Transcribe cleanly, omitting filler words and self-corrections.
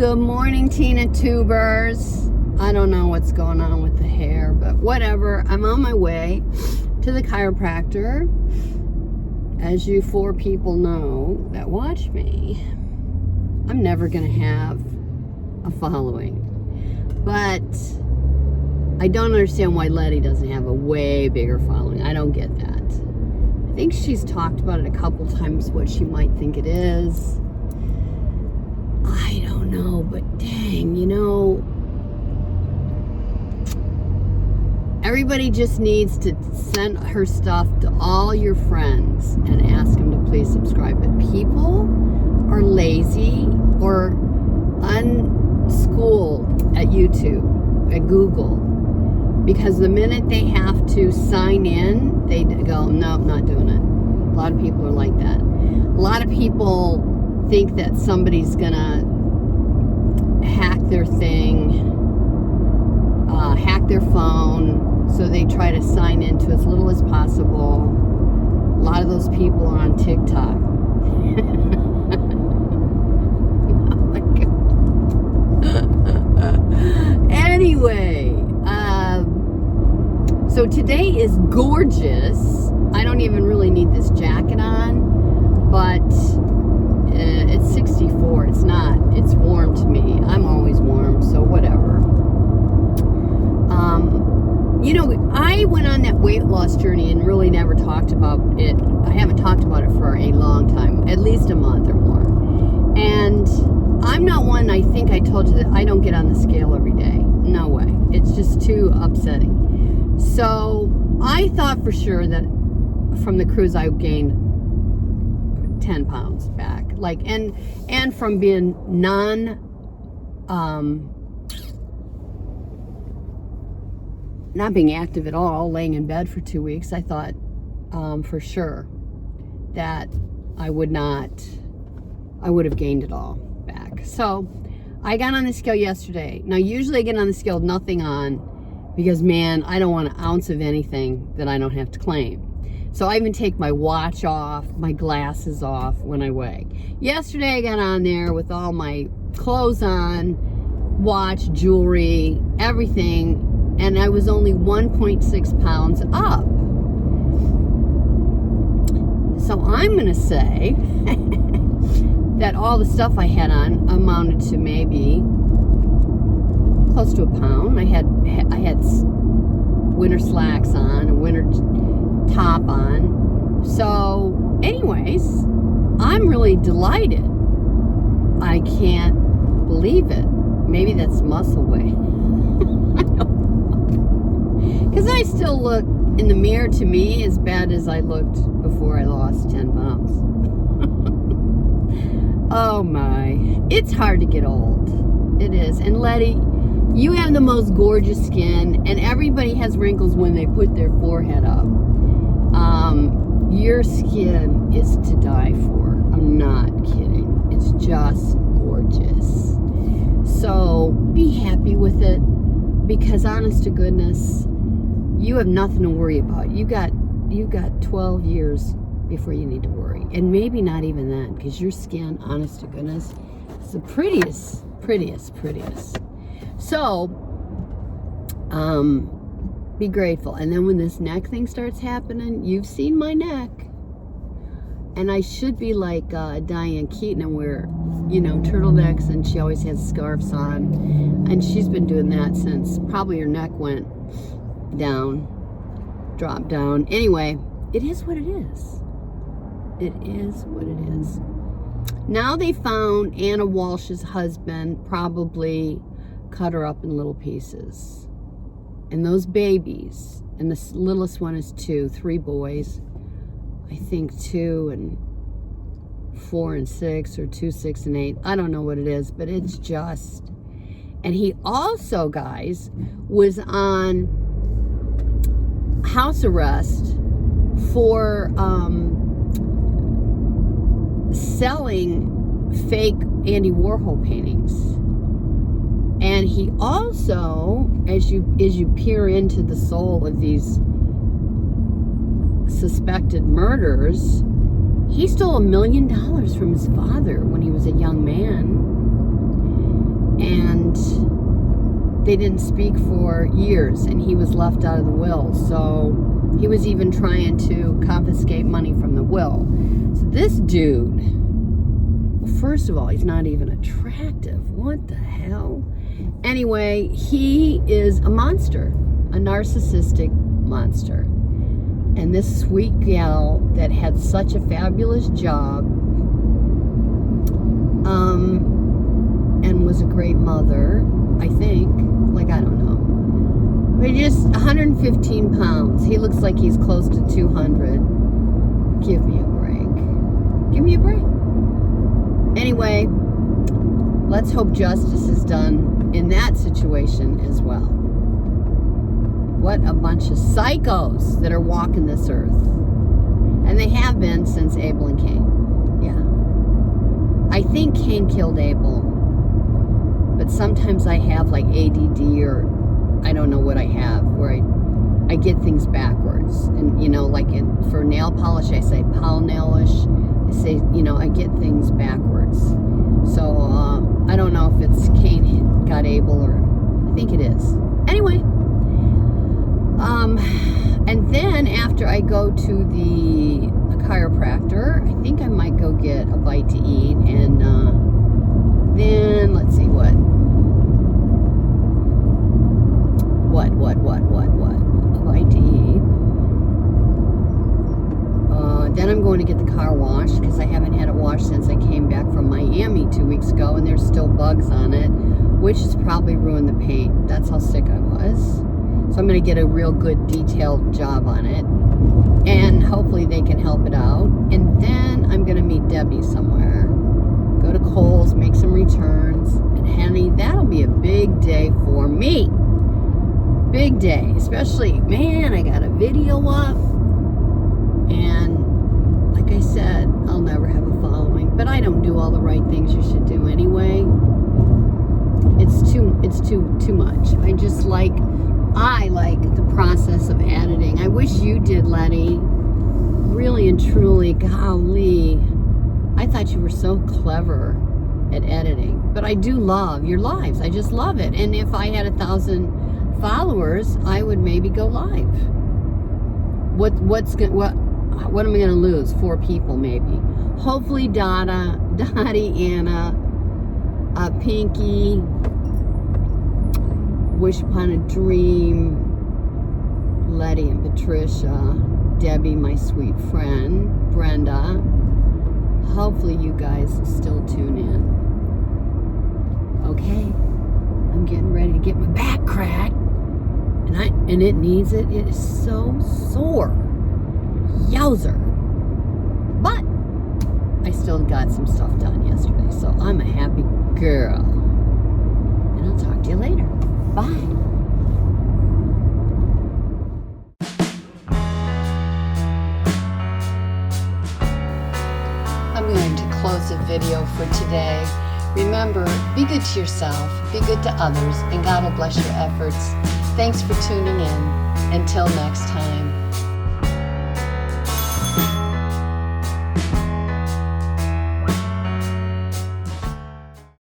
Good morning, Tina Tubers. I don't know what's going on with the hair, but whatever. I'm on my way to the chiropractor. As you 4 people know that watch me, I'm never going to have a following. But I don't understand why Letty doesn't have a way bigger following. I don't get that. I think she's talked about it a couple times, what she might think it is. I don't know, but dang, everybody just needs to send her stuff to all your friends and ask them to please subscribe. But people are lazy or unschooled at YouTube, at Google, because the minute they have to sign in, they go, no, not doing it. A lot of people are like that. A lot of people think that somebody's gonna hack their thing, hack their phone, so they try to sign into as little as possible. A lot of those people are on TikTok. Anyway, so today is gorgeous. I don't even really need this jacket on, but it's 64. It's not. It's warm to me. I'm always warm, so whatever. I went on that weight loss journey and really never talked about it. I haven't talked about it for a long time, at least a month or more. And I'm not one, I think I told you that I don't get on the scale every day. No way. It's just too upsetting. So I thought for sure that from the cruise I gained 10 pounds back, and from being not being active at all, laying in bed for 2 weeks, I thought for sure that I would have gained it all back. So I got on the scale yesterday. Now usually I get on the scale with nothing on, because man, I don't want an ounce of anything that I don't have to claim. So I even take my watch off, my glasses off when I weigh. Yesterday I got on there with all my clothes on, watch, jewelry, everything, and I was only 1.6 pounds up. So I'm going to say that all the stuff I had on amounted to maybe close to a pound. I had winter slacks on, a winter top on. So anyways, I'm really delighted. I can't believe it. Maybe that's muscle weight. I don't know. Because I still look in the mirror, to me, as bad as I looked before I lost 10 pounds. Oh my. It's hard to get old. It is. And Letty, you have the most gorgeous skin, and everybody has wrinkles when they put their forehead up. Your skin is to die for. I'm not kidding. It's just gorgeous. So be happy with it, because honest to goodness, you have nothing to worry about. You got 12 years before you need to worry, and maybe not even then, because your skin, honest to goodness, is the prettiest. So be grateful. And then when this neck thing starts happening, you've seen my neck, and I should be like Diane Keaton and wear turtlenecks, and she always has scarves on, and she's been doing that since probably her neck went down, dropped down. Anyway, it is what it is. It is what it is. Now they found Anna Walsh's husband probably cut her up in little pieces. And those babies, and the littlest one is 2, 3 boys. I think 2 and 4 and 6, or 2, 6 and 8. I don't know what it is, but it's just. And he also, guys, was on house arrest for selling fake Andy Warhol paintings. And he also, as you peer into the soul of these suspected murders, he stole $1 million from his father when he was a young man. and they didn't speak for years, and he was left out of the will. So he was even trying to confiscate money from the will. So this dude, first of all, he's not even attractive. What the hell? Anyway, he is a monster, a narcissistic monster. And this sweet gal that had such a fabulous job, and was a great mother, I think. Like, I don't know. But just 115 pounds. He looks like he's close to 200. Give me a break. Give me a break. Anyway, let's hope justice is done in that situation as well. What a bunch of psychos that are walking this earth. And they have been since Abel and Cain. Yeah. I think Cain killed Abel. But sometimes I have like ADD, or I don't know what I have, where I get things backwards. And, you know, like for nail polish, I say pal nailish. I say, you know, I get things backwards. So, I don't know if it's Cain got Abel, or I think it is. Anyway, and then after I go to the chiropractor, I think I might go get a bite to eat, and then let's see what a bite to eat. Then I'm going to get the car washed, because I haven't had it washed since I came back from Miami 2 weeks ago, and there's still bugs on it, which has probably ruined the paint. That's how sick I was. So I'm going to get a real good detailed job on it, and hopefully they can help it out. And then I'm going to meet Debbie somewhere, go to Kohl's, make some returns, and honey, that'll be a big day for me. Big day, especially, man, I got a video up, and like I said, I'll never have a following, but I don't do all the right things you should do anyway. It's too much. I like the process of editing. I wish you did, Letty. Really and truly, golly, I thought you were so clever at editing. But I do love your lives. I just love it. And if I had 1,000 followers, I would maybe go live. What am I gonna lose? 4 people maybe. Hopefully Dottie, Anna, Pinky, Wish Upon a Dream, Letty and Patricia, Debbie, my sweet friend, Brenda. Hopefully you guys still tune in. Okay, I'm getting ready to get my back cracked, and it needs it. It is so sore. Yowzer. But I still got some stuff done yesterday, so I'm a happy girl. And I'll talk to you later. Bye. I'm going to close the video for today. Remember, be good to yourself, be good to others, and God will bless your efforts. Thanks for tuning in. Until next time.